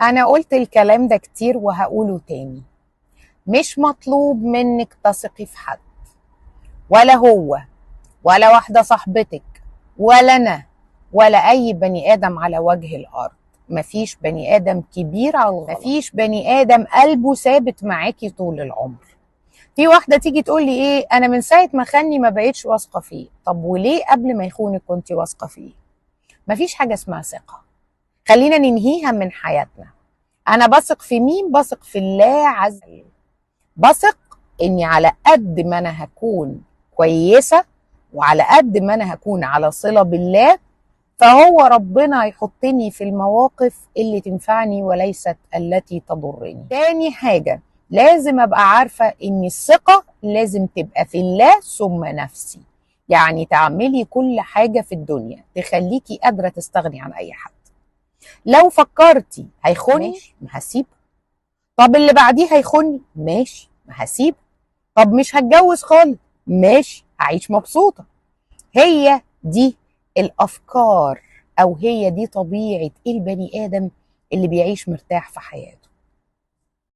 أنا قلت الكلام ده كتير وهقوله تاني. مش مطلوب منك تثقي في حد، ولا هو، ولا واحدة صاحبتك، ولا أنا، ولا أي بني آدم على وجه الأرض. مفيش بني آدم كبير على الغلط، مفيش بني آدم قلبه ثابت معاكي طول العمر. في واحدة تيجي تقول لي إيه، أنا من ساعة ما خاني ما بقيتش واثقة فيه. طب وليه قبل ما يخونك كنتي واثقة فيه؟ مفيش حاجة اسمها ثقة، خلينا ننهيها من حياتنا. أنا بثق في مين؟ بثق في الله عز وجل. بثق إني على قد ما أنا هكون كويسة، وعلى قد ما أنا هكون على صلة بالله، فهو ربنا هيحطني في المواقف اللي تنفعني وليست التي تضرني. تاني حاجة، لازم أبقى عارفة إن الثقة لازم تبقى في الله ثم نفسي. يعني تعملي كل حاجة في الدنيا تخليكي قادرة تستغني عن أي حد. لو فكرتي هيخوني ما هسيبه. طب اللي بعديه هيخوني ماشي ما هسيبه. طب مش هتجوز خالص ماشي هعيش مبسوطة. هي دي الأفكار، أو هي دي طبيعة البني آدم اللي بيعيش مرتاح في حياته.